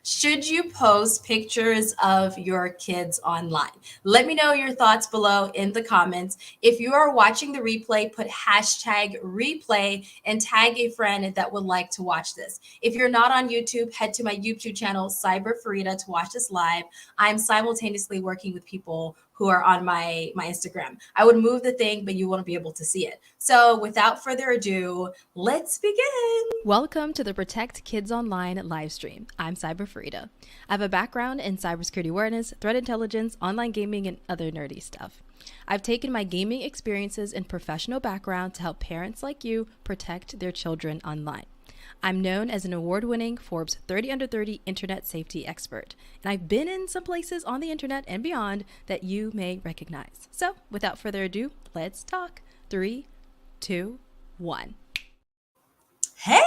Should you post pictures of your kids online? Let me know your thoughts below in the comments. If you are watching the replay, put hashtag replay and tag a friend that would like to watch this. If you're not on YouTube, head to my YouTube channel, Cyber Farida, to watch this live. I'm simultaneously working with people who are on my Instagram. I would move the thing, but you won't be able to see it. So without further ado, let's begin. Welcome to the Protect Kids Online Livestream. I'm Cyber Farida. I have a background in cybersecurity awareness, threat intelligence, online gaming, and other nerdy stuff. I've taken my gaming experiences and professional background to help parents like you protect their children online. I'm known as an award-winning Forbes 30 Under 30 internet safety expert, and I've been in some places on the internet and beyond that you may recognize. So, without further ado, let's talk. 3, 2, 1. Hey,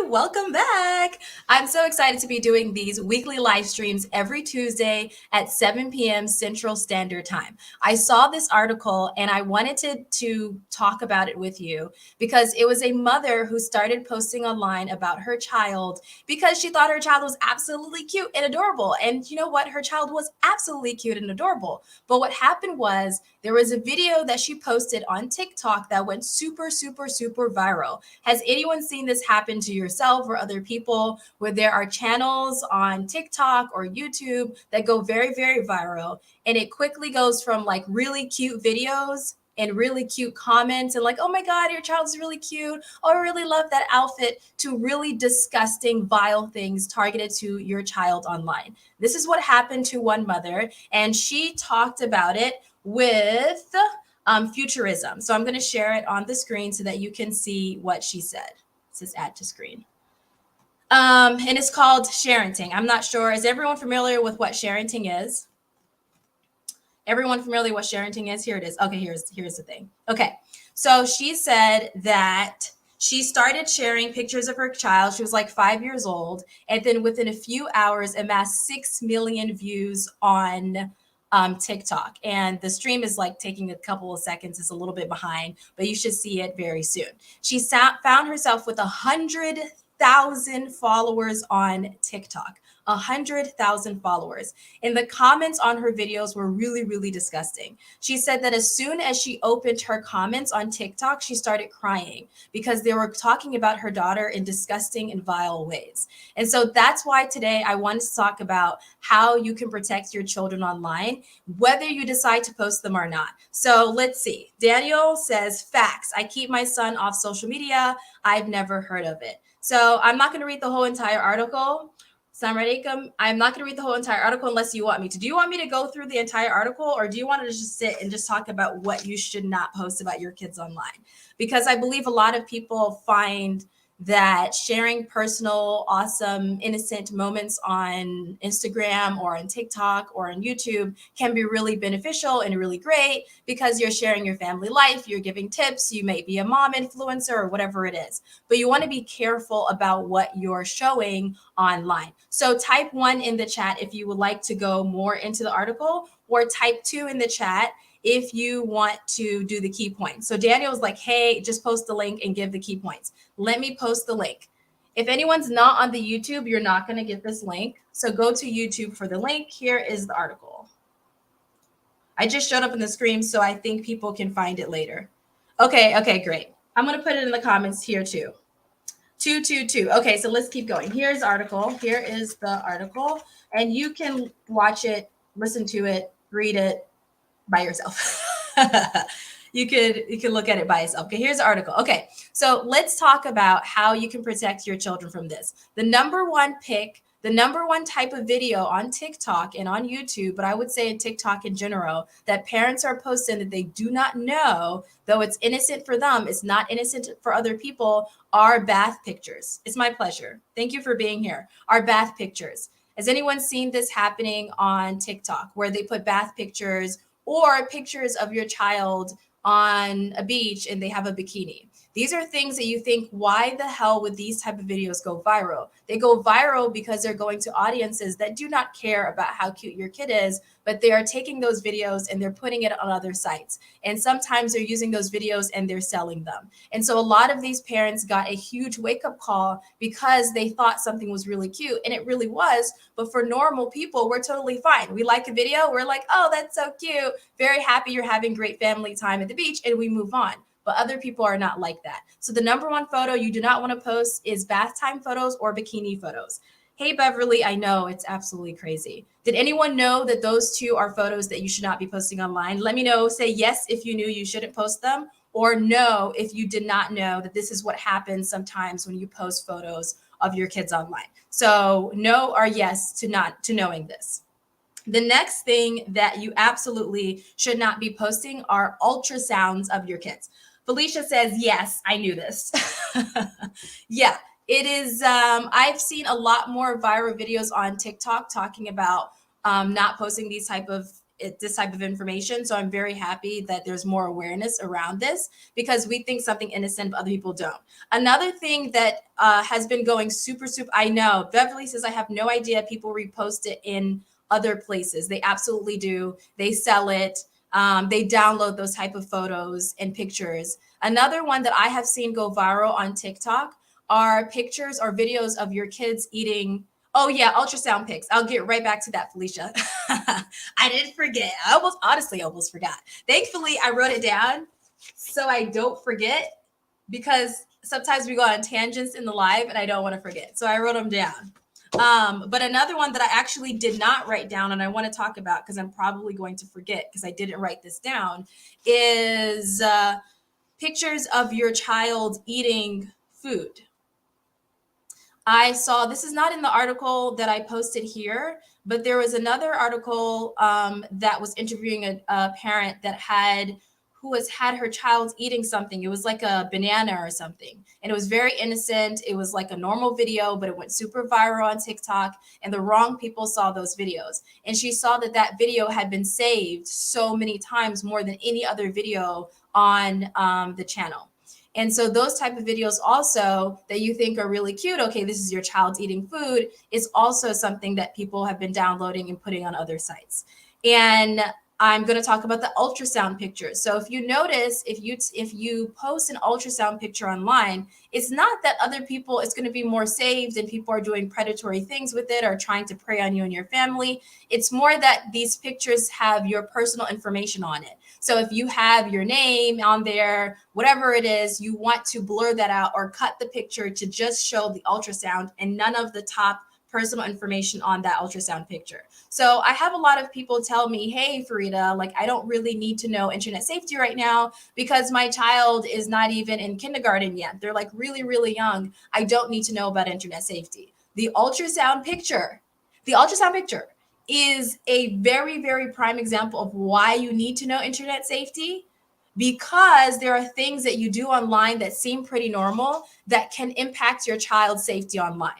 welcome back. I'm so excited to be doing these weekly live streams every Tuesday at 7 p.m. Central Standard Time. I saw this article and I wanted to talk about it with you because it was a mother who started posting online about her child because she thought her child was absolutely cute and adorable. And you know what? Her child was absolutely cute and adorable. But what happened was there was a video that she posted on TikTok that went super, super, super viral. Has anyone seen this happen to yourself or other people where there are channels on TikTok or YouTube that go very, very viral and it quickly goes from like really cute videos and really cute comments and like, oh my God, your child's really cute. Oh, I really love that outfit, to really disgusting, vile things targeted to your child online. This is what happened to one mother, and she talked about it with futurism. So I'm going to share it on the screen so that you can see what she said. It says add to screen. And it's called sharenting. I'm not sure. Is everyone familiar with what sharenting is? Everyone familiar with what sharenting is? Here it is. Okay, here's the thing. Okay, so she said that she started sharing pictures of her child. She was like 5 years old, and then within a few hours amassed 6 million views on TikTok. And the stream is like taking a couple of seconds. It's a little bit behind, but you should see it very soon. She found herself with 100,000 followers on TikTok. 100,000 followers. And the comments on her videos were really, really disgusting. She said that as soon as she opened her comments on TikTok, she started crying because they were talking about her daughter in disgusting and vile ways. And so that's why today I wanted to talk about how you can protect your children online, whether you decide to post them or not. So let's see. Daniel says, facts. I keep my son off social media. I've never heard of it. So I'm not going to read the whole entire article. Samradikum, I'm not going to read the whole entire article unless you want me to. Do you want me to go through the entire article, or do you want to just sit and just talk about what you should not post about your kids online? Because I believe a lot of people find that sharing personal, awesome, innocent moments on Instagram or on TikTok or on YouTube can be really beneficial and really great because you're sharing your family life, you're giving tips, you may be a mom influencer or whatever it is. But you want to be careful about what you're showing online. So type 1 in the chat if you would like to go more into the article, or type 2 in the chat if you want to do the key points. So Daniel was like, hey, just post the link and give the key points. Let me post the link. If anyone's not on the YouTube, you're not going to get this link. So go to YouTube for the link. Here is the article. I just showed up on the screen, so I think people can find it later. Okay, great. I'm going to put it in the comments here too. 222. Okay, so let's keep going. Here's the article. Here is the article, and you can watch it, listen to it, read it by yourself. You can look at it by yourself. Okay, here's the article. Okay, so let's talk about how you can protect your children from this. The number one type of video on TikTok and on YouTube, but I would say in TikTok in general, that parents are posting that they do not know, though it's innocent for them, it's not innocent for other people, are bath pictures. It's my pleasure. Thank you for being here. Are bath pictures. Has anyone seen this happening on TikTok where they put bath pictures or pictures of your child on a beach and they have a bikini? These are things that you think, why the hell would these type of videos go viral? They go viral because they're going to audiences that do not care about how cute your kid is, but they are taking those videos and they're putting it on other sites. And sometimes they're using those videos and they're selling them. And so a lot of these parents got a huge wake up call because they thought something was really cute, and it really was. But for normal people, we're totally fine. We like a video, we're like, oh, that's so cute. Very happy you're having great family time at the beach, and we move on. But other people are not like that. So the number one photo you do not want to post is bath time photos or bikini photos. Hey, Beverly, I know it's absolutely crazy. Did anyone know that those two are photos that you should not be posting online? Let me know. Say yes if you knew you shouldn't post them, or no if you did not know that this is what happens sometimes when you post photos of your kids online. So no or yes to not to knowing this. The next thing that you absolutely should not be posting are ultrasounds of your kids. Felicia says, yes, I knew this. Yeah, it is. I've seen a lot more viral videos on TikTok talking about not posting this type of information. So I'm very happy that there's more awareness around this because we think something innocent, but other people don't. Another thing that has been going super. I know Beverly says I have no idea people repost it in other places. They absolutely do. They sell it. They download those type of photos and pictures. Another one that I have seen go viral on TikTok are pictures or videos of your kids eating. Oh yeah, ultrasound pics. I'll get right back to that, Felicia. I didn't forget. I almost forgot. Thankfully, I wrote it down so I don't forget, because sometimes we go on tangents in the live and I don't want to forget. So I wrote them down. But another one that I actually did not write down and I want to talk about because I'm probably going to forget because I didn't write this down is pictures of your child eating food. I saw, this is not in the article that I posted here, but there was another article that was interviewing a parent that who has had her child eating something. It was like a banana or something. And it was very innocent. It was like a normal video, but it went super viral on TikTok, and the wrong people saw those videos. And she saw that that video had been saved so many times more than any other video on the channel. And so those type of videos also that you think are really cute, okay, this is your child eating food, is also something that people have been downloading and putting on other sites. And I'm going to talk about the ultrasound pictures. So if you notice, if you post an ultrasound picture online, it's not that other people, it's going to be more saved and people are doing predatory things with it or trying to prey on you and your family. It's more that these pictures have your personal information on it. So if you have your name on there, whatever it is, you want to blur that out or cut the picture to just show the ultrasound and none of the top personal information on that ultrasound picture. So I have a lot of people tell me, hey, Farida, like I don't really need to know internet safety right now because my child is not even in kindergarten yet. They're like really young. I don't need to know about internet safety. The ultrasound picture is a very prime example of why you need to know internet safety, because there are things that you do online that seem pretty normal that can impact your child's safety online.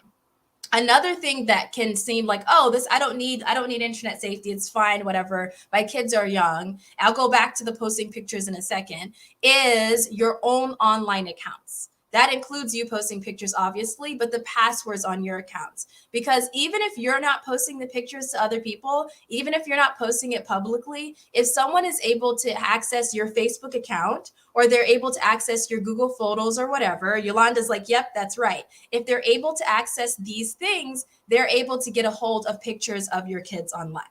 Another thing that can seem like, oh, this I don't need internet safety, it's fine, whatever, my kids are young, I'll go back to the posting pictures in a second, is your own online accounts. That includes you posting pictures, obviously, but the passwords on your accounts. Because even if you're not posting the pictures to other people, even if you're not posting it publicly, if someone is able to access your Facebook account or they're able to access your Google Photos or whatever, Yolanda's like, yep, that's right. If they're able to access these things, they're able to get a hold of pictures of your kids online.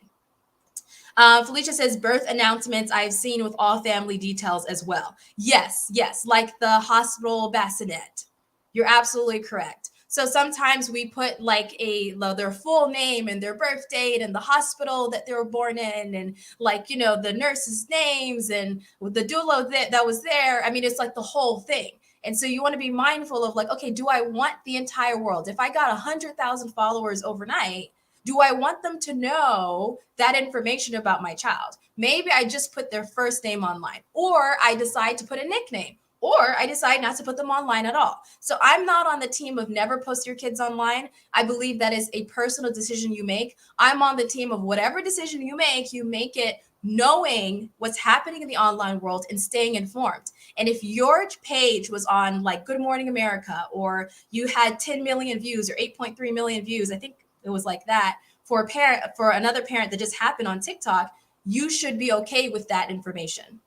Felicia says birth announcements I've seen with all family details as well. Yes, like the hospital bassinet. You're absolutely correct. So sometimes we put like their full name and their birth date and the hospital that they were born in, and like the nurses' names and the doula that was there. I mean, it's like the whole thing. And so you want to be mindful of like, okay, do I want the entire world? If I got 100,000 followers overnight, do I want them to know that information about my child? Maybe I just put their first name online, or I decide to put a nickname, or I decide not to put them online at all. So I'm not on the team of never post your kids online. I believe that is a personal decision you make. I'm on the team of whatever decision you make it knowing what's happening in the online world and staying informed. And if your page was on like Good Morning America, or you had 10 million views or 8.3 million views, I think it was like that, for a parent, for another parent that just happened on TikTok, you should be okay with that information.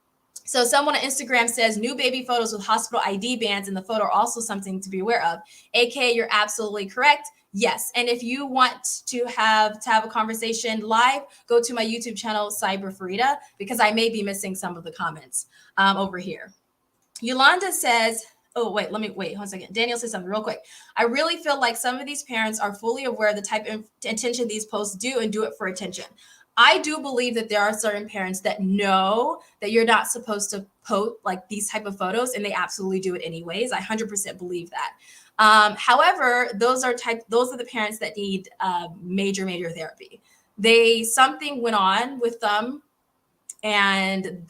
So someone on Instagram says new baby photos with hospital ID bands in the photo are also something to be aware of. AK, you're absolutely correct. Yes. And if you want to have a conversation live, go to my YouTube channel, Cyber Farida, because I may be missing some of the comments over here. Yolanda says, oh, wait, let me wait 1 second. Daniel says something real quick. I really feel like some of these parents are fully aware of the type of attention these posts do and do it for attention. I do believe that there are certain parents that know that you're not supposed to post like these type of photos, and they absolutely do it anyways. I 100% believe that. However, those are the parents that need major therapy. Something went on with them, and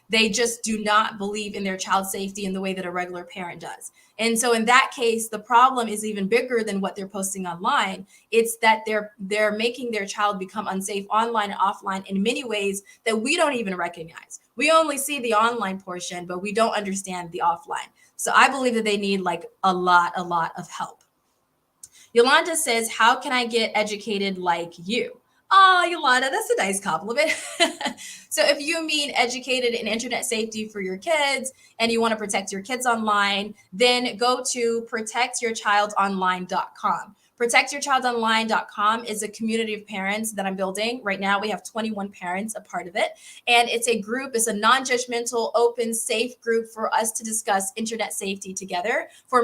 they just do not believe in their child's safety in the way that a regular parent does. And so in that case, the problem is even bigger than what they're posting online. It's that they're making their child become unsafe online and offline in many ways that we don't even recognize. We only see the online portion, but we don't understand the offline. So I believe that they need like a lot of help. Yolanda says, how can I get educated like you? Oh, Yolanda, that's a nice compliment. So if you mean educated in internet safety for your kids and you want to protect your kids online, then go to protectyourchildonline.com. Protectyourchildonline.com is a community of parents that I'm building. Right now, we have 21 parents a part of it. And it's a group, it's a non-judgmental, open, safe group for us to discuss internet safety together, for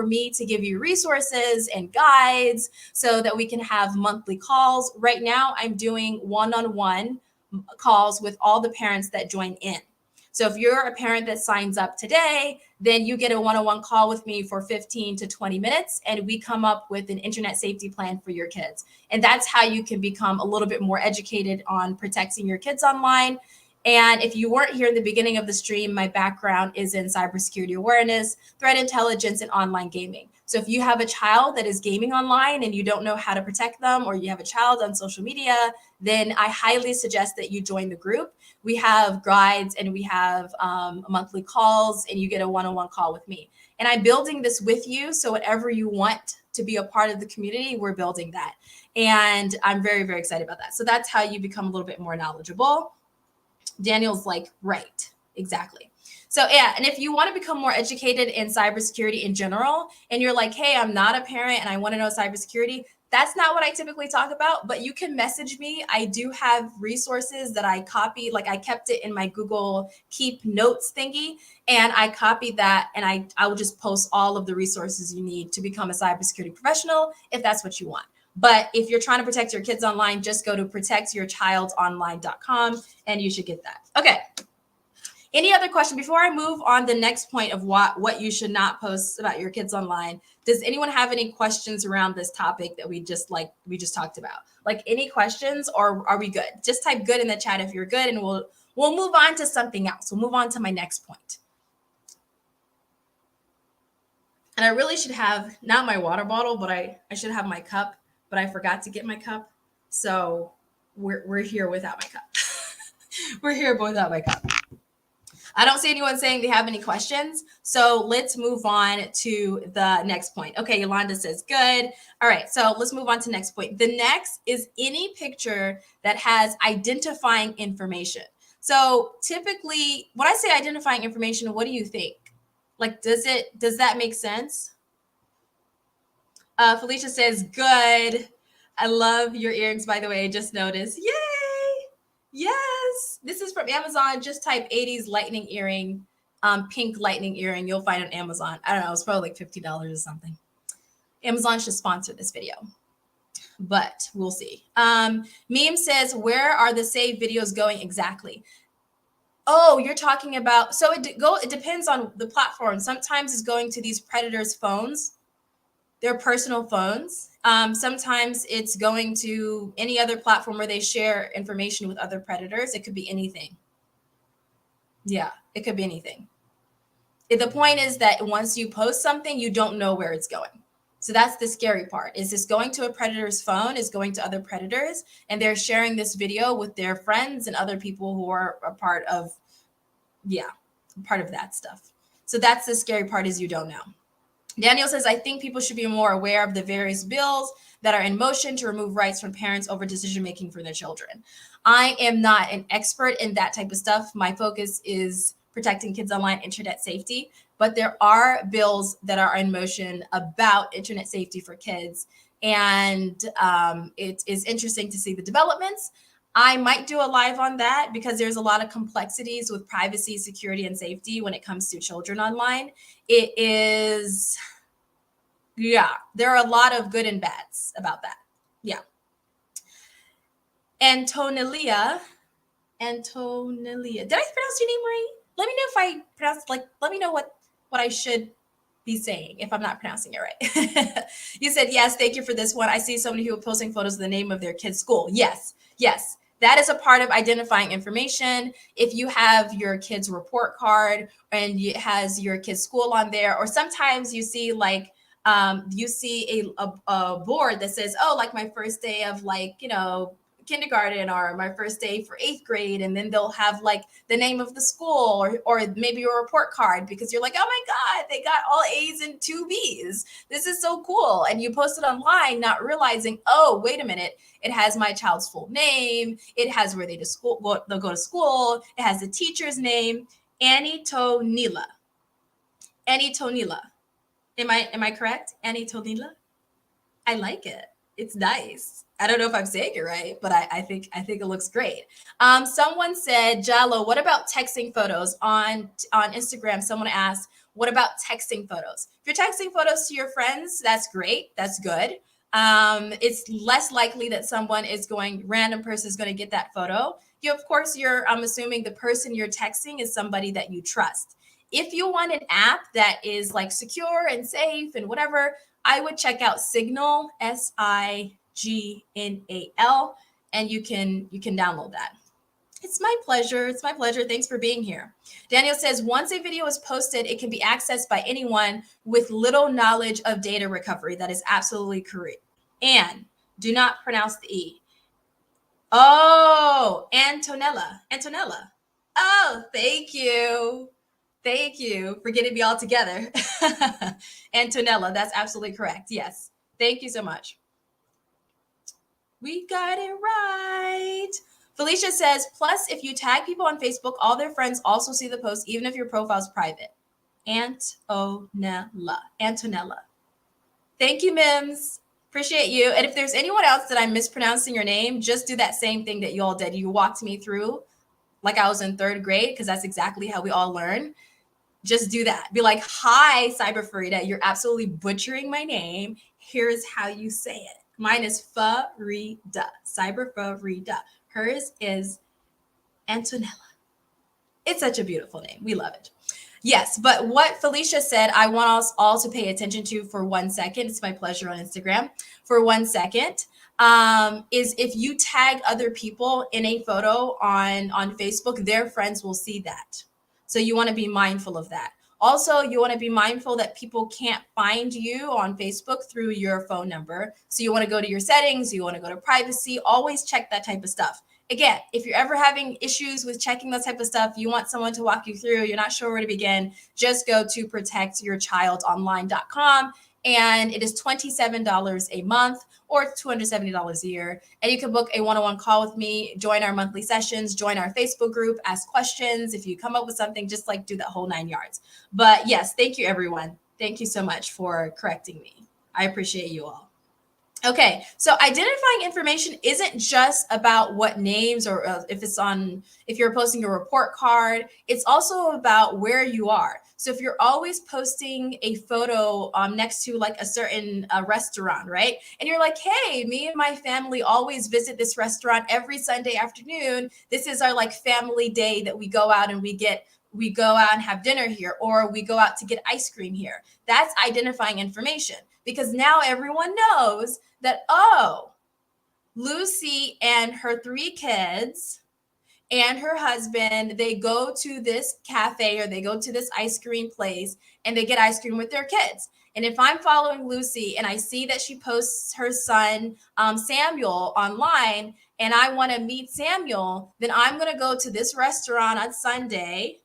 me to give you resources and guides so that we can have monthly calls. Right now, I'm doing one-on-one calls with all the parents that join in. So if you're a parent that signs up today, then you get a one-on-one call with me for 15 to 20 minutes, and we come up with an internet safety plan for your kids. And that's how you can become a little bit more educated on protecting your kids online. And if you weren't here in the beginning of the stream, my background is in cybersecurity awareness, threat intelligence, and online gaming. So if you have a child that is gaming online and you don't know how to protect them, or you have a child on social media, then I highly suggest that you join the group. We have guides and we have monthly calls, and you get a one-on-one call with me. And I'm building this with you. So whatever you want to be a part of the community, we're building that. And I'm very excited about that. So that's how you become a little bit more knowledgeable. Daniel's like, right, exactly. So yeah, and if you want to become more educated in cybersecurity in general, and you're like, hey, I'm not a parent and I want to know cybersecurity, that's not what I typically talk about, but you can message me. I do have resources that I copy, like I kept it in my Google Keep Notes thingy, and I copied that, and I will just post all of the resources you need to become a cybersecurity professional if that's what you want. But if you're trying to protect your kids online, just go to protectyourchildonline.com and you should get that. Okay. Any other question before I move on the next point of what you should not post about your kids online? Does anyone have any questions around this topic that we just talked about? Like any questions, or are we good? Just type good in the chat if you're good, and we'll move on to something else. We'll move on to my next point. And I really should have not my water bottle, but I should have my cup, but I forgot to get my cup. So we're here without my cup. We're here without my cup. I don't see anyone saying they have any questions. So let's move on to the next point. Okay, Yolanda says good. All right, so let's move on to the next point. The next is any picture that has identifying information. So typically, when I say identifying information, what do you think? Like, does that make sense? Felicia says, good. I love your earrings, by the way. I just noticed. Yay! Yes. This is from Amazon. Just type 80s lightning earring, pink lightning earring. You'll find it on Amazon. I don't know. It's probably like $50 or something. Amazon should sponsor this video, but we'll see. Meme says, where are the saved videos going exactly? Oh, you're talking about, so it depends on the platform. Sometimes it's going to these predators' phones, their personal phones. Sometimes it's going to any other platform where they share information with other predators. It could be anything. Yeah, it could be anything. The point is that once you post something, you don't know where it's going. So that's the scary part. Is this going to a predator's phone, is going to other predators, and they're sharing this video with their friends and other people who are a part of, yeah, part of that stuff. So that's the scary part, is you don't know. Daniel says, I think people should be more aware of the various bills that are in motion to remove rights from parents over decision making for their children. I am not an expert in that type of stuff. My focus is protecting kids online internet safety, but there are bills that are in motion about internet safety for kids. And it is interesting to see the developments. I might do a live on that because there's a lot of complexities with privacy, security, and safety when it comes to children online. It is, yeah, there are a lot of good and bads about that. Yeah. Antonelia, Antonelia. Did I pronounce your name right? Let me know if I pronounce, like, let me know what I should be saying if I'm not pronouncing it right. You said, yes, thank you for this one. I see so many people posting photos of the name of their kid's school. Yes, yes. That is a part of identifying information. If you have your kid's report card and it has your kid's school on there, or sometimes you see like, you see a board that says, oh, like my first day of, like, you know, kindergarten, or my first day for 8th grade, and then they'll have like the name of the school, or maybe your report card, because you're like, oh my god, they got all A's and 2 B's, this is so cool, and you post it online not realizing, oh wait a minute, it has my child's full name, it has where they'll go to school, it has the teacher's name. Antonila. Antonila. Am I correct? Antonila. I like it. It's nice. I don't know if I'm saying it right, but I think it looks great. Someone said, Jalo, what about texting photos on Instagram? Someone asked, what about texting photos? If you're texting photos to your friends, that's great. That's good. It's less likely that random person is going to get that photo. Of course, I'm assuming the person you're texting is somebody that you trust. If you want an app that is like secure and safe and whatever, I would check out Signal, Signal, and you can download that. It's my pleasure. It's my pleasure. Thanks for being here. Daniel says, once a video is posted, it can be accessed by anyone with little knowledge of data recovery. That is absolutely correct. And do not pronounce the E. Oh, Antonella. Antonella. Oh, thank you. Thank you for getting me all together. Antonella, that's absolutely correct. Yes. Thank you so much. We got it right. Felicia says, plus, if you tag people on Facebook, all their friends also see the post, even if your profile's private. Antonella. Antonella. Thank you, Mims. Appreciate you. And if there's anyone else that I'm mispronouncing your name, just do that same thing that you all did. You walked me through like I was in 3rd grade, because that's exactly how we all learn. Just do that. Be like, hi, Cyber Farida, you're absolutely butchering my name. Here's how you say it. Mine is Farida, Cyber Farida. Hers is Antonella. It's such a beautiful name. We love it. Yes, but what Felicia said, I want us all to pay attention to for 1 second. It's my pleasure on Instagram. For 1 second, is if you tag other people in a photo on Facebook, their friends will see that. So you want to be mindful of that. Also, you want to be mindful that people can't find you on Facebook through your phone number. So you want to go to your settings, you want to go to privacy, always check that type of stuff. Again, if you're ever having issues with checking that type of stuff, you want someone to walk you through, you're not sure where to begin, just go to protectyourchildonline.com. And it is $27 a month or $270 a year. And you can book a one-on-one call with me, join our monthly sessions, join our Facebook group, ask questions. If you come up with something, just like do that whole 9 yards. But yes, thank you, everyone. Thank you so much for correcting me. I appreciate you all. Okay, so identifying information isn't just about what names, or if you're posting a report card, it's also about where you are. So if you're always posting a photo next to like a certain restaurant, right? And you're like, hey, me and my family always visit this restaurant every Sunday afternoon. This is our like family day that we go out and we go out and have dinner here, or we go out to get ice cream here. That's identifying information, because now everyone knows that, oh, Lucy and her 3 kids and her husband, they go to this cafe or they go to this ice cream place and they get ice cream with their kids. And if I'm following Lucy and I see that she posts her son, Samuel, online, and I want to meet Samuel, then I'm going to go to this restaurant on Sunday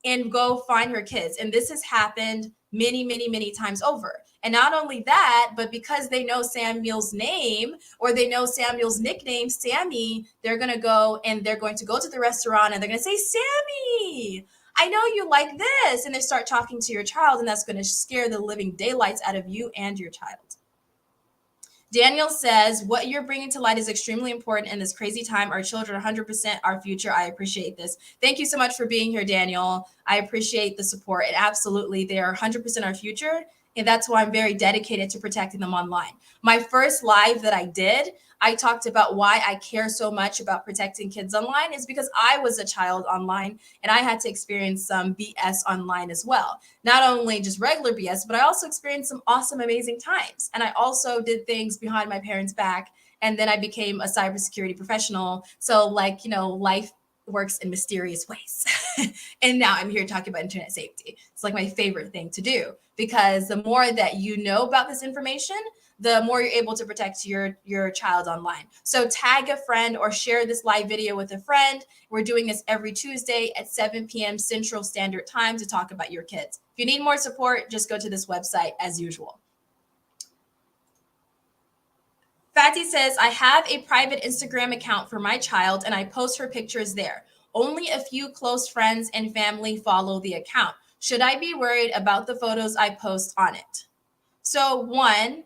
and go find her kids. And this has happened many, many, many times over. And not only that, but because they know Samuel's name or they know Samuel's nickname, Sammy, they're going to go and they're going to go to the restaurant and they're going to say, Sammy, I know you like this. And they start talking to your child, and that's going to scare the living daylights out of you and your child. Daniel says, what you're bringing to light is extremely important in this crazy time. Our children are 100% our future. I appreciate this. Thank you so much for being here, Daniel. I appreciate the support. And absolutely, they are 100% our future. And that's why I'm very dedicated to protecting them online. My first live that I did, I talked about why I care so much about protecting kids online is because I was a child online and I had to experience some BS online as well. Not only just regular BS, but I also experienced some awesome, amazing times. And I also did things behind my parents' back. And then I became a cybersecurity professional. So, like, life works in mysterious ways. And now I'm here talking about internet safety. It's like my favorite thing to do, because the more that you know about this information, the more you're able to protect your child online. So tag a friend or share this live video with a friend. We're doing this every Tuesday at 7 p.m. Central Standard Time to talk about your kids. If you need more support, just go to this website as usual. Fatty says, I have a private Instagram account for my child and I post her pictures there. Only a few close friends and family follow the account. Should I be worried about the photos I post on it? So, one,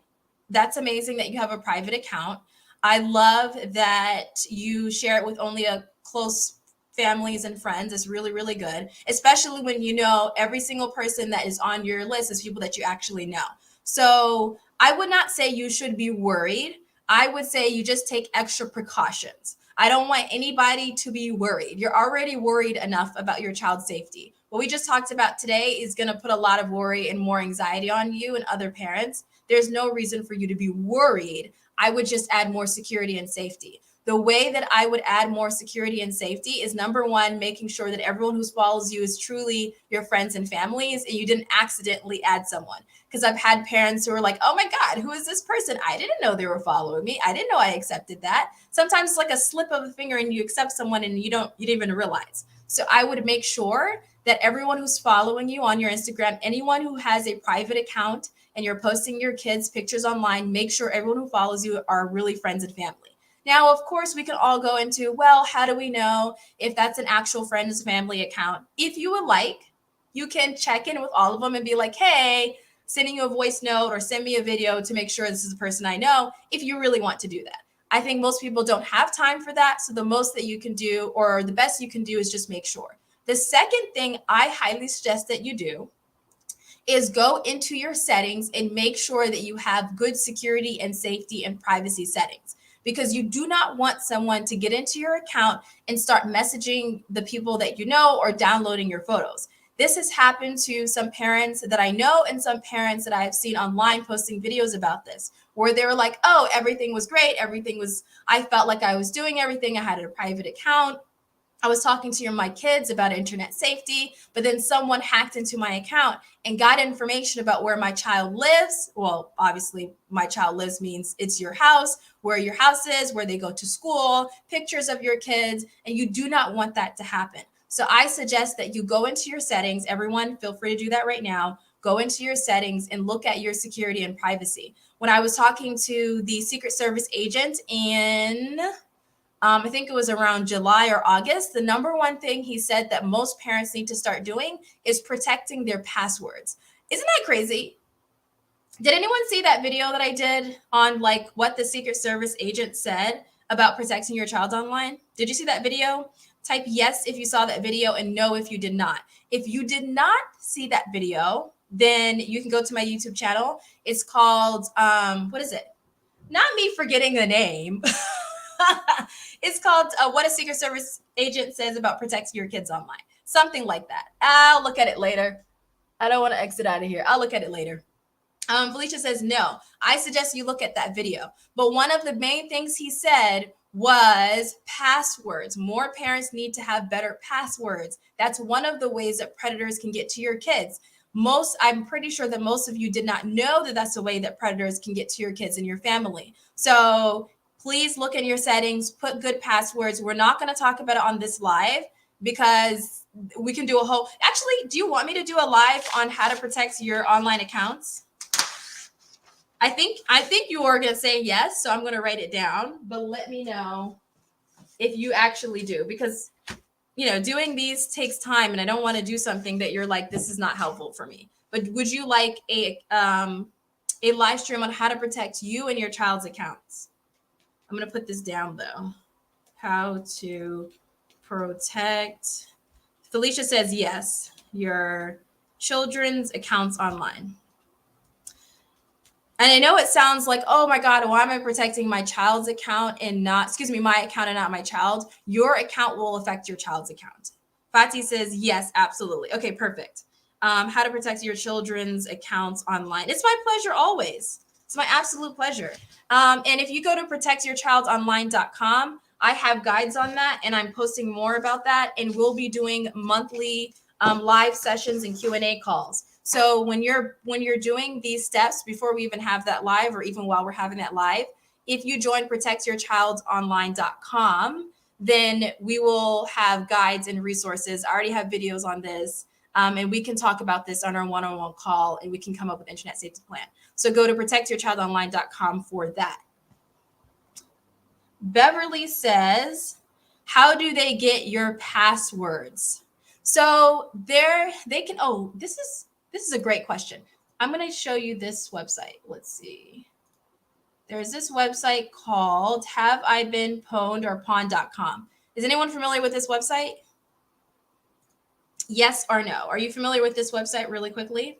that's amazing that you have a private account. I love that you share it with only a close families and friends. It's really, really good, especially when you know every single person that is on your list is people that you actually know. So I would not say you should be worried. I would say you just take extra precautions. I don't want anybody to be worried. You're already worried enough about your child's safety. What we just talked about today is going to put a lot of worry and more anxiety on you and other parents. There's no reason for you to be worried. I would just add more security and safety. The way that I would add more security and safety is, number one, making sure that everyone who follows you is truly your friends and families, and you didn't accidentally add someone. Because I've had parents who are like, oh my God, who is this person? I didn't know they were following me. I didn't know I accepted that. Sometimes it's like a slip of a finger and you accept someone and you didn't even realize. So I would make sure that everyone who's following you on your Instagram, anyone who has a private account and you're posting your kids' pictures online, make sure everyone who follows you are really friends and family. Now, of course, we can all go into, well, how do we know if that's an actual friend's family account? If you would like, you can check in with all of them and be like, hey, sending you a voice note or send me a video to make sure this is a person I know, if you really want to do that. I think most people don't have time for that. So the most that you can do, or the best you can do, is just make sure. The second thing I highly suggest that you do is go into your settings and make sure that you have good security and safety and privacy settings, because you do not want someone to get into your account and start messaging the people that you know or downloading your photos. This has happened to some parents that I know and some parents that I have seen online posting videos about this, where they were like, oh, everything was great. I felt like I was doing everything. I had a private account. I was talking to my kids about internet safety, but then someone hacked into my account and got information about where my child lives. Well, obviously, my child lives means it's your house, where your house is, where they go to school, pictures of your kids, and you do not want that to happen. So I suggest that you go into your settings. Everyone, feel free to do that right now. Go into your settings and look at your security and privacy. When I was talking to the Secret Service agent in I think it was around July or August, the number one thing he said that most parents need to start doing is protecting their passwords. Isn't that crazy? Did anyone see that video that I did on like what the Secret Service agent said about protecting your child online? Did you see that video? Type yes if you saw that video and no if you did not. If you did not see that video, then you can go to my YouTube channel. It's called, what is it? Not me forgetting the name. It's called What a Secret Service Agent Says About Protecting Your Kids Online. Something like that. I'll look at it later. I don't want to exit out of here. I'll look at it later. Felicia says, no, I suggest you look at that video. But one of the main things he said was passwords. More parents need to have better passwords. That's one of the ways that predators can get to your kids. I'm pretty sure that most of you did not know that that's the way that predators can get to your kids and your family. So please look in your settings, put good passwords. We're not going to talk about it on this live because we can do a whole, actually, do you want me to do a live on how to protect your online accounts? I think you are going to say yes, so I'm going to write it down, but let me know if you actually do, because doing these takes time, and I don't want to do something that you're like, this is not helpful for me. But would you like a live stream on how to protect you and your child's accounts? I'm going to put this down though. How to protect. Felicia says yes, your children's accounts online. And I know it sounds like, oh my God, why am I protecting my child's account and not, my account and not my child? Your account will affect your child's account. Fatih says, yes, absolutely. Okay, perfect. How to protect your children's accounts online. It's my pleasure always. It's my absolute pleasure. And if you go to protectyourchildonline.com, I have guides on that, and I'm posting more about that. And we'll be doing monthly live sessions and Q&A calls. So when you're doing these steps before we even have that live, or even while we're having that live, if you join protectyourchildonline.com, then we will have guides and resources. I already have videos on this, and we can talk about this on our one-on-one call, and we can come up with internet safety plan. So go to protectyourchildonline.com for that. Beverly says, how do they get your passwords? So they can, this is a great question. I'm going to show you this website. Let's see. There's this website called haveibeenpwned.com. Is anyone familiar with this website? Yes or no? Are you familiar with this website really quickly?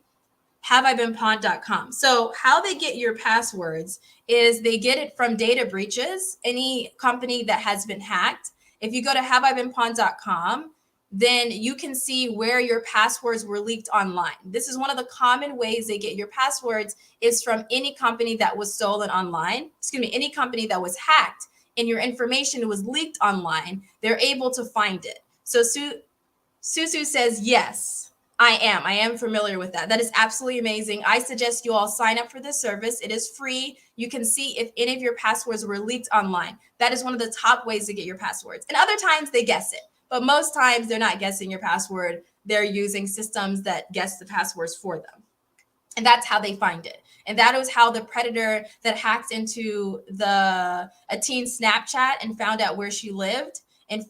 haveibeenpwned.com. So how they get your passwords is they get it from data breaches, any company that has been hacked. If you go to haveibeenpwned.com, then you can see where your passwords were leaked online. This is one of the common ways they get your passwords, is from any company that was stolen online. Any company that was hacked and your information was leaked online, they're able to find it. So Susu says, yes, I am familiar with that. That is absolutely amazing. I suggest you all sign up for this service. It is free. You can see if any of your passwords were leaked online. That is one of the top ways to get your passwords. And other times they guess it. But most times they're not guessing your password. They're using systems that guess the passwords for them. And that's how they find it. And that was how the predator that hacked into a teen's Snapchat and found out where she lived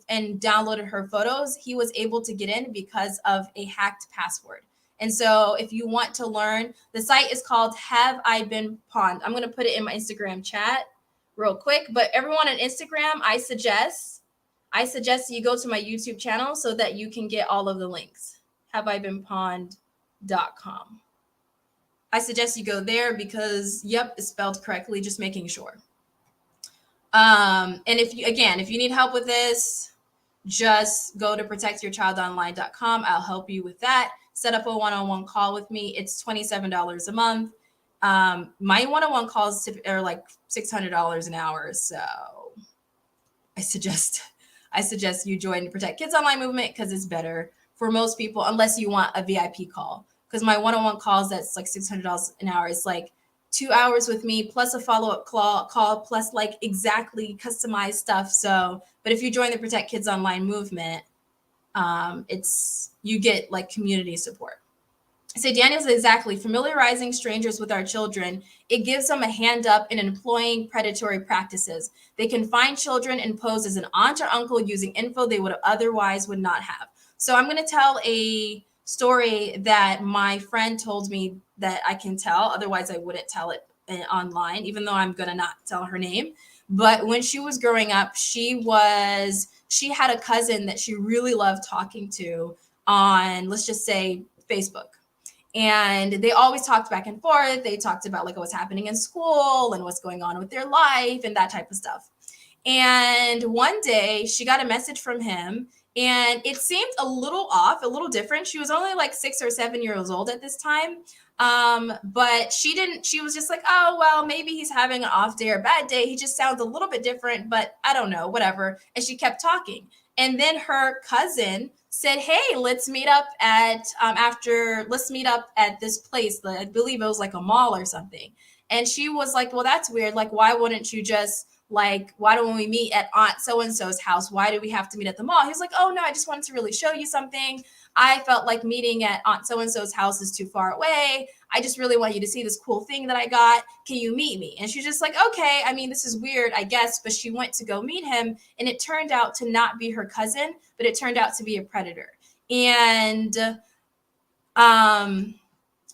and downloaded her photos, he was able to get in because of a hacked password. And so if you want to learn, the site is called Have I Been Pawned. I'm going to put it in my Instagram chat real quick. But everyone on Instagram, I suggest you go to my YouTube channel so that you can get all of the links. haveibeenpwned.com. I suggest you go there because, yep, it's spelled correctly, just making sure. And if you need help with this, just go to protectyourchildonline.com. I'll help you with that. Set up a one-on-one call with me. It's $27 a month. My one-on-one calls are like $600 an hour. So I suggest you join the Protect Kids Online movement because it's better for most people, unless you want a VIP call. Because my one-on-one calls, that's like $600 an hour. It's like 2 hours with me plus a follow-up call plus like exactly customized stuff. So, but if you join the Protect Kids Online movement, you get like community support. So Daniel says, exactly, familiarizing strangers with our children, it gives them a hand up in employing predatory practices. They can find children and pose as an aunt or uncle using info they would not have. So I'm going to tell a story that my friend told me that I can tell. Otherwise, I wouldn't tell it online, even though I'm going to not tell her name. But when she was growing up, she had a cousin that she really loved talking to on, let's just say, Facebook. And they always talked back and forth. They talked about like what's happening in school and what's going on with their life and that type of stuff. And one day she got a message from him and it seemed a little off, a little different. She was only like 6 or 7 years old at this time. But she was just like, oh, well, maybe he's having an off day or a bad day. He just sounds a little bit different, but I don't know, whatever. And she kept talking. And then her cousin said, hey, let's meet up at, let's meet up at this place. I believe it was like a mall or something. And she was like, well, that's weird. Like, why wouldn't you just, like, why don't we meet at Aunt so-and-so's house? Why do we have to meet at the mall? He was like, oh, no, I just wanted to really show you something. I felt like meeting at Aunt so-and-so's house is too far away. I just really want you to see this cool thing that I got. Can you meet me? And she's just like, okay. I mean, this is weird, I guess. But she went to go meet him, and it turned out to not be her cousin, but it turned out to be a predator. And um,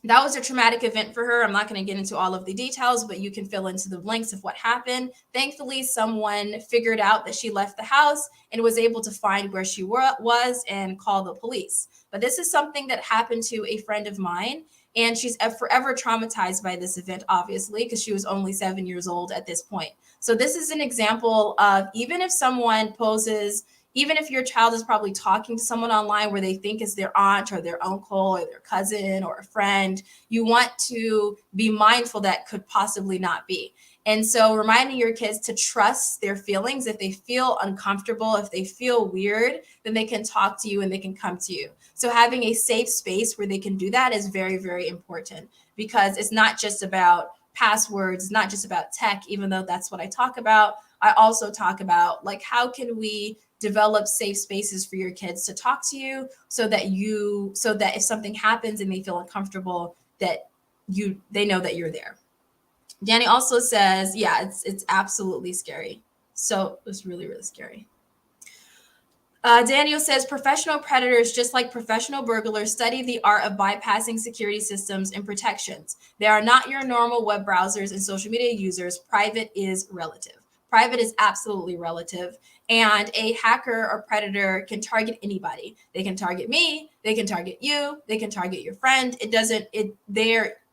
that was a traumatic event for her. I'm not going to get into all of the details, but you can fill into the blanks of what happened. Thankfully, someone figured out that she left the house and was able to find where she was and call the police. But this is something that happened to a friend of mine, and she's forever traumatized by this event, obviously, because she was only 7 years old at this point. So this is an example of, even if someone poses, even if your child is probably talking to someone online where they think it's their aunt or their uncle or their cousin or a friend, you want to be mindful that could possibly not be. And so reminding your kids to trust their feelings. If they feel uncomfortable, if they feel weird, then they can talk to you and they can come to you. So having a safe space where they can do that is very, very important, because it's not just about passwords, it's not just about tech, even though that's what I talk about. I also talk about, like, how can we develop safe spaces for your kids to talk to you, so that if something happens and they feel uncomfortable, that they know that you're there. Danny also says, yeah, it's absolutely scary. So it's really, really scary. Daniel says, professional predators, just like professional burglars, study the art of bypassing security systems and protections. They are not your normal web browsers and social media users. Private is relative. Private is absolutely relative. And a hacker or predator can target anybody. They can target me. They can target you. They can target your friend.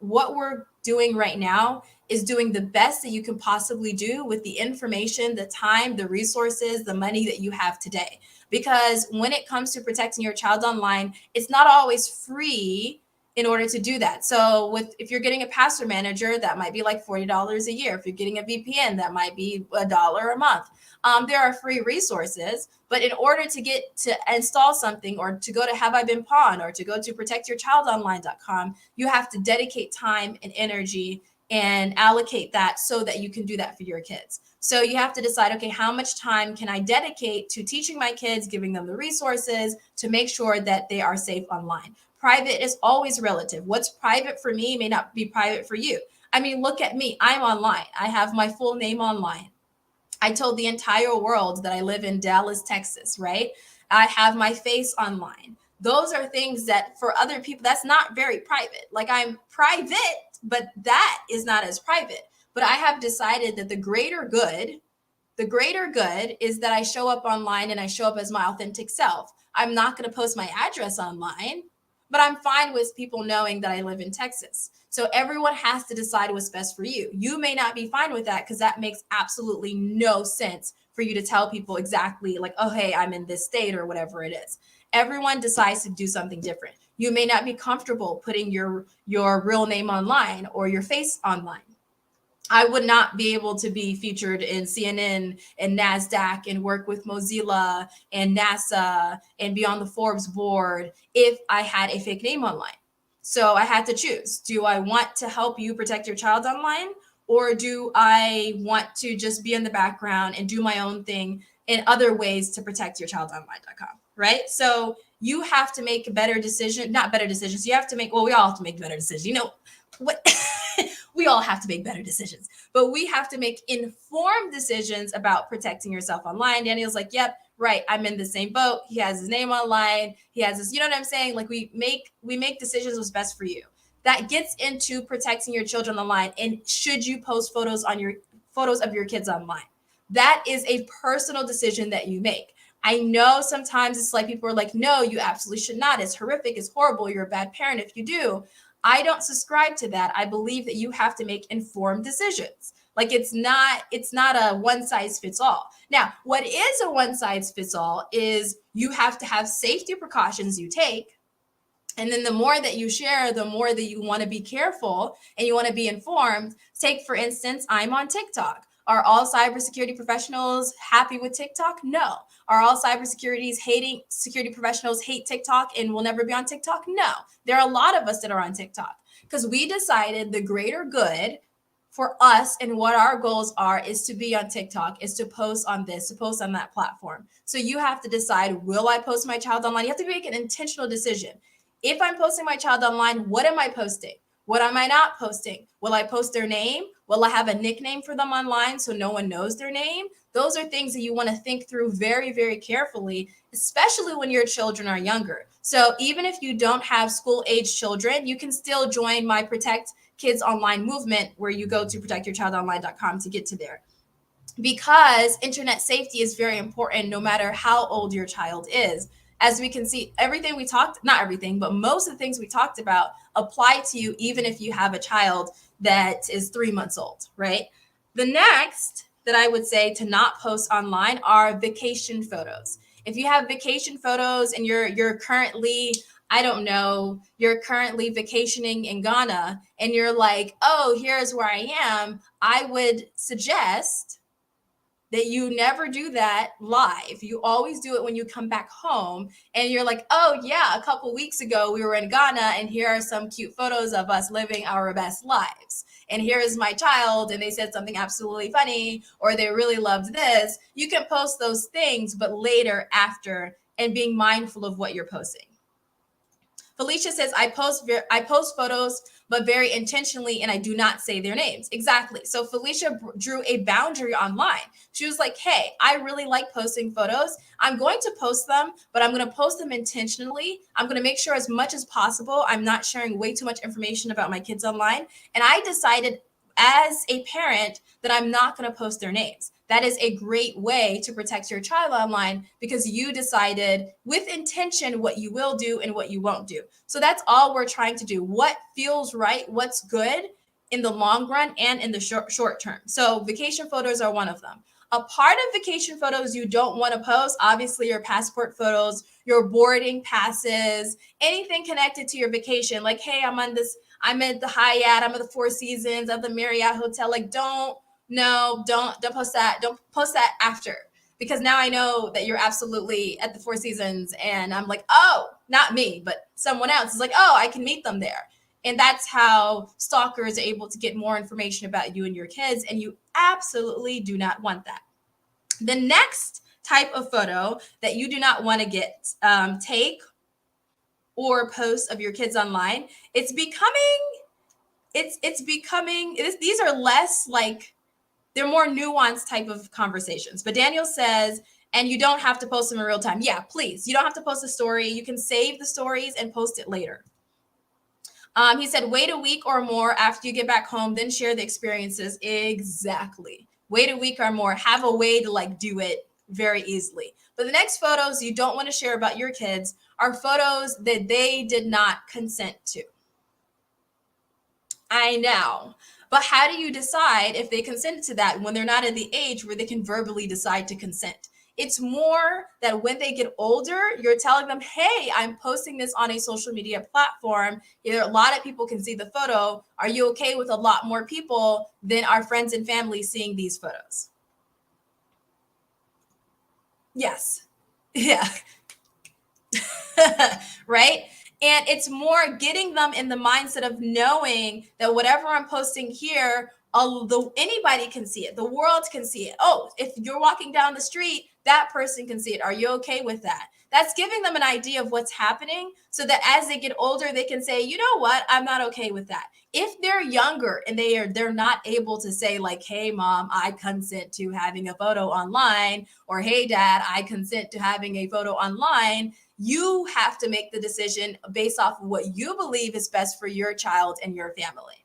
What we're doing right now is doing the best that you can possibly do with the information, the time, the resources, the money that you have today. Because when it comes to protecting your child online, it's not always free in order to do that. So if you're getting a password manager, that might be like $40 a year. If you're getting a VPN, that might be $1 a month. There are free resources, but in order to get to install something, or to go to Have I Been Pawned, or to go to protectyourchildonline.com, you have to dedicate time and energy and allocate that so that you can do that for your kids. So you have to decide, okay, how much time can I dedicate to teaching my kids, giving them the resources to make sure that they are safe online? Private is always relative. What's private for me may not be private for you. I mean, look at me. I'm online. I have my full name online. I told the entire world that I live in Dallas, Texas, right? I have my face online. Those are things that for other people, that's not very private. Like, I'm private, but that is not as private. But I have decided that the greater good is that I show up online and I show up as my authentic self. I'm not going to post my address online, but I'm fine with people knowing that I live in Texas. So everyone has to decide what's best for you. You may not be fine with that, because that makes absolutely no sense for you to tell people exactly, like, oh, hey, I'm in this state or whatever it is. Everyone decides to do something different. You may not be comfortable putting your real name online or your face online. I would not be able to be featured in CNN and NASDAQ and work with Mozilla and NASA and be on the Forbes board if I had a fake name online. So I had to choose. Do I want to help you protect your child online? Or do I want to just be in the background and do my own thing in other ways to protect your child online.com? Right? So you have to make a better decision, not better decisions. You have to make, well, we all have to make better decisions. You know what? We all have to make better decisions, but we have to make informed decisions about protecting yourself online. Daniel's like, yep, right. I'm in the same boat. He has his name online. He has this, you know what I'm saying? Like, we make decisions what's best for you. That gets into protecting your children online. And should you post photos of your kids online? That is a personal decision that you make. I know sometimes it's like people are like, no, you absolutely should not. It's horrific. It's horrible. You're a bad parent if you do. I don't subscribe to that. I believe that you have to make informed decisions. Like, it's not a one size fits all. Now, what is a one size fits all is you have to have safety precautions you take, And then the more that you share, the more that you want to be careful and you want to be informed. Take, for instance, I'm on TikTok. Are all cybersecurity professionals happy with TikTok? No. Are all security professionals hate TikTok and will never be on TikTok? No. There are a lot of us that are on TikTok because we decided the greater good for us and what our goals are is to be on TikTok, is to post on this, to post on that platform. So you have to decide, will I post my child online? You have to make an intentional decision. If I'm posting my child online, what am I posting? What am I not posting? Will I post their name? Will I have a nickname for them online so no one knows their name? Those are things that you want to think through very, very carefully, especially when your children are younger. So even if you don't have school-age children, you can still join my Protect Kids Online movement, where you go to protectyourchildonline.com to get to there. Because internet safety is very important no matter how old your child is. As we can see, everything we talked, not everything, but most of the things we talked about apply to you even if you have a child that is 3 months old, right? The next that I would say to not post online are vacation photos. If you have vacation photos and you're currently, I don't know, you're currently vacationing in Ghana and you're like, "Oh, here's where I am." I would suggest that you never do that live. You always do it when you come back home and you're like, "Oh yeah, a couple weeks ago we were in Ghana and here are some cute photos of us living our best lives. And here is my child and they said something absolutely funny or they really loved this." You can post those things, but later after, and being mindful of what you're posting. Felicia says, I post photos, but very intentionally, and I do not say their names. Exactly. So Felicia drew a boundary online. She was like, "Hey, I really like posting photos. I'm going to post them, but I'm going to post them intentionally. I'm going to make sure as much as possible I'm not sharing way too much information about my kids online." And I decided as a parent that I'm not going to post their names. That is a great way to protect your child online because you decided with intention what you will do and what you won't do. So that's all we're trying to do. What feels right, what's good in the long run and in the short term. So vacation photos are one of them. A part of vacation photos you don't want to post, obviously your passport photos, your boarding passes, anything connected to your vacation. Like, "Hey, I'm at the Hyatt, I'm at the Four Seasons, at the Marriott Hotel." Like, don't post that. Don't post that after. Because now I know that you're absolutely at the Four Seasons and I'm like, "Oh, not me, but someone else is like, oh, I can meet them there." And that's how stalkers are able to get more information about you and your kids. And you absolutely do not want that. The next type of photo that you do not want to take or post of your kids online, these are less like, they're more nuanced type of conversations. But Daniel says, and you don't have to post them in real time. Yeah, please. You don't have to post a story. You can save the stories and post it later. He said, wait a week or more after you get back home, then share the experiences. Exactly. Wait a week or more. Have a way to like do it very easily. But the next photos you don't want to share about your kids are photos that they did not consent to. I know. But how do you decide if they consented to that when they're not at the age where they can verbally decide to consent? It's more that when they get older, you're telling them, "Hey, I'm posting this on a social media platform. Either a lot of people can see the photo. Are you okay with a lot more people than our friends and family seeing these photos?" Yes. Yeah. Right? And it's more getting them in the mindset of knowing that whatever I'm posting here, although anybody can see it, the world can see it. Oh, if you're walking down the street, that person can see it. Are you okay with that? That's giving them an idea of what's happening so that as they get older, they can say, "You know what? I'm not okay with that." If they're younger and they're not able to say like, "Hey mom, I consent to having a photo online," or "Hey dad, I consent to having a photo online," you have to make the decision based off of what you believe is best for your child and your family.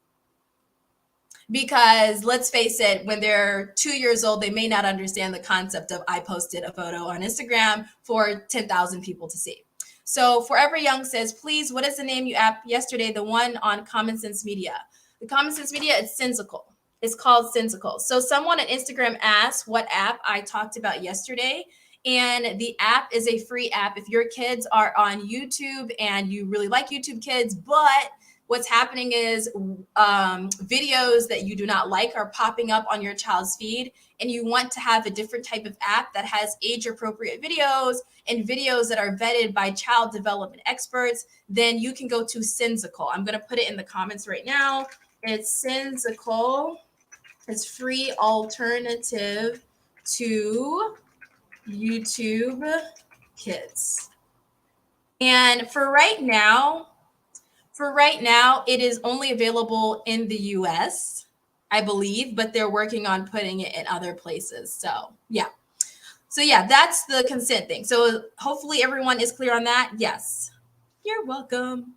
Because let's face it, when they're 2 years old, they may not understand the concept of, "I posted a photo on Instagram for 10,000 people to see." So Forever Young says, "Please, what is the name you app yesterday? The one on Common Sense Media." The Common Sense Media, it's Sensical. It's called Sensical. So someone on Instagram asked what app I talked about yesterday. And the app is a free app. If your kids are on YouTube and you really like YouTube Kids, but what's happening is videos that you do not like are popping up on your child's feed, and you want to have a different type of app that has age appropriate videos and videos that are vetted by child development experts, then you can go to Sensical. I'm going to put it in the comments right now. It's Sensical. It's free alternative to YouTube Kids. And for right now, it is only available in the US, I believe, but they're working on putting it in other places. So, yeah. So, yeah, that's the consent thing. So, hopefully, everyone is clear on that. Yes. You're welcome.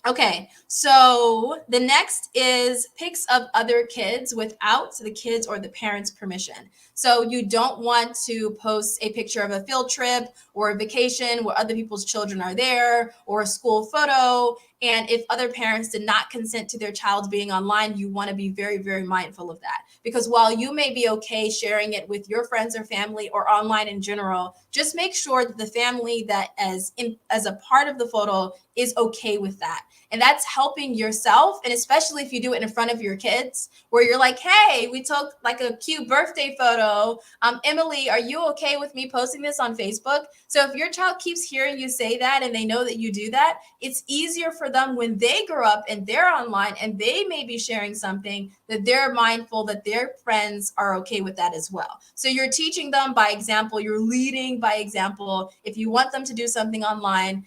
Okay, so the next is pics of other kids without the kids or the parents' permission. So you don't want to post a picture of a field trip or a vacation where other people's children are there, or a school photo. And if other parents did not consent to their child being online, you want to be very, very mindful of that. Because while you may be okay sharing it with your friends or family or online in general, just make sure that the family that as a part of the photo is okay with that. And that's helping yourself. And especially if you do it in front of your kids, where you're like, hey, we took like a cute birthday photo. Emily, are you okay with me posting this on Facebook? So if your child keeps hearing you say that and they know that you do that, it's easier for them when they grow up and they're online and they may be sharing something, that they're mindful that their friends are okay with that as well. So you're teaching them by example, you're leading by example. If you want them to do something online,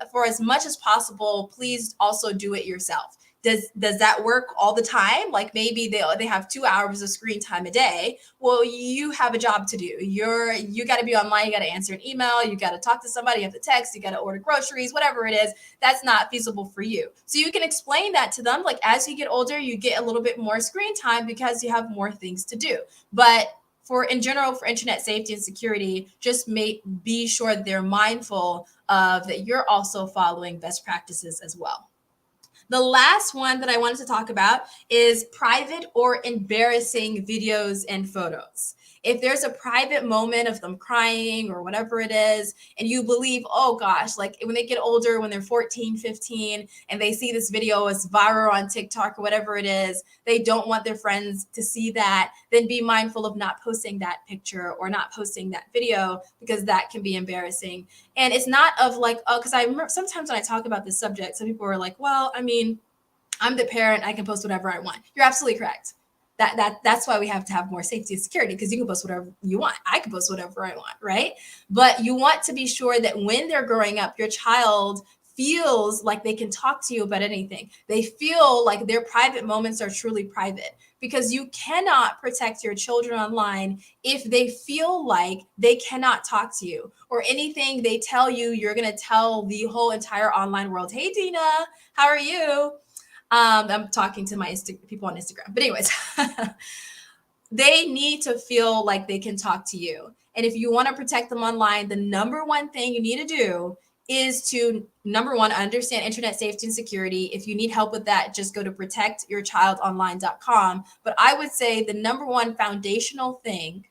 for as much as possible, please also do it yourself. Does that work all the time? Like maybe they have 2 hours of screen time a day. Well, you have a job to do. You got to be online. You got to answer an email. You got to talk to somebody. You have to text. You got to order groceries. Whatever it is, that's not feasible for you. So you can explain that to them. Like as you get older, you get a little bit more screen time because you have more things to do. But in general, for internet safety and security, just be sure that they're mindful of that you're also following best practices as well. The last one that I wanted to talk about is private or embarrassing videos and photos. If there's a private moment of them crying or whatever it is, and you believe, oh gosh, like when they get older, when they're 14, 15, and they see this video is viral on TikTok or whatever it is, they don't want their friends to see that, then be mindful of not posting that picture or not posting that video, because that can be embarrassing. And it's not of like, oh, because I remember sometimes when I talk about this subject, some people are like, well, I mean, I'm the parent, I can post whatever I want. You're absolutely correct. That's why we have to have more safety and security, because you can post whatever you want. I can post whatever I want, right? But you want to be sure that when they're growing up, your child feels like they can talk to you about anything. They feel like their private moments are truly private, because you cannot protect your children online if they feel like they cannot talk to you, or anything they tell you, you're going to tell the whole entire online world, hey, Dina, how are you? I'm talking to my people on Instagram. But anyways, they need to feel like they can talk to you. And if you want to protect them online, the number one thing you need to do is to, number one, understand internet safety and security. If you need help with that, just go to protectyourchildonline.com. But I would say the number one foundational thing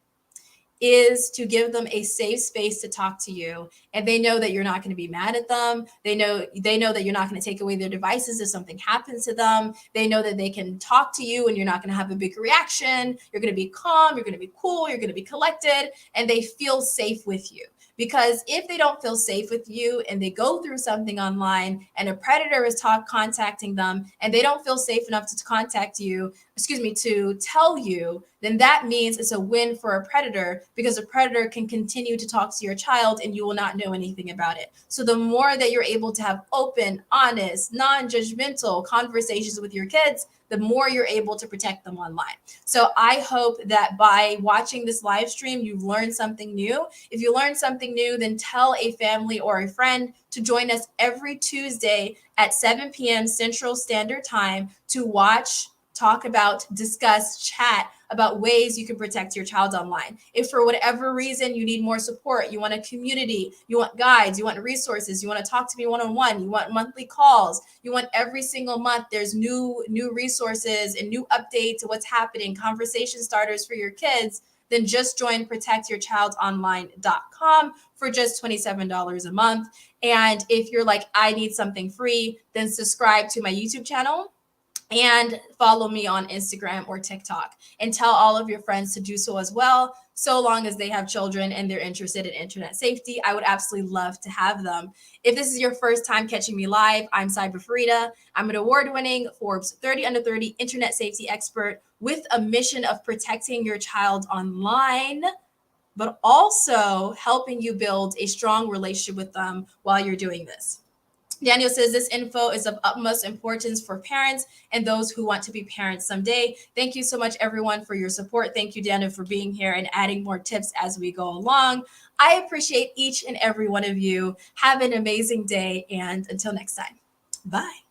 is to give them a safe space to talk to you, and they know that you're not going to be mad at them. They know that you're not going to take away their devices if something happens to them. They know that they can talk to you and you're not going to have a big reaction. You're going to be calm, you're going to be cool, you're going to be collected, and they feel safe with you. Because if they don't feel safe with you and they go through something online and a predator is contacting them and they don't feel safe enough to contact you, to tell you, then that means it's a win for a predator, because a predator can continue to talk to your child and you will not know anything about it. So the more that you're able to have open, honest, non-judgmental conversations with your kids, the more you're able to protect them online. So I hope that by watching this live stream, you've learned something new. If you learned something new, then tell a family or a friend to join us every Tuesday at 7 p.m. Central Standard Time to watch, talk about, discuss, chat about ways you can protect your child online. If for whatever reason you need more support, you want a community, you want guides, you want resources, you want to talk to me one-on-one, you want monthly calls, you want every single month there's new resources and new updates to what's happening, conversation starters for your kids, then just join protectyourchildonline.com for just $27 a month. And if you're like, I need something free, then subscribe to my YouTube channel and follow me on Instagram or TikTok, and tell all of your friends to do so as well. So long as they have children and they're interested in internet safety, I would absolutely love to have them. If this is your first time catching me live, I'm Cyber Farida. I'm an award-winning Forbes 30 under 30 internet safety expert with a mission of protecting your child online, but also helping you build a strong relationship with them while you're doing this. Daniel says this info is of utmost importance for parents and those who want to be parents someday. Thank you so much, everyone, for your support. Thank you, Daniel, for being here and adding more tips as we go along. I appreciate each and every one of you. Have an amazing day, and until next time, bye.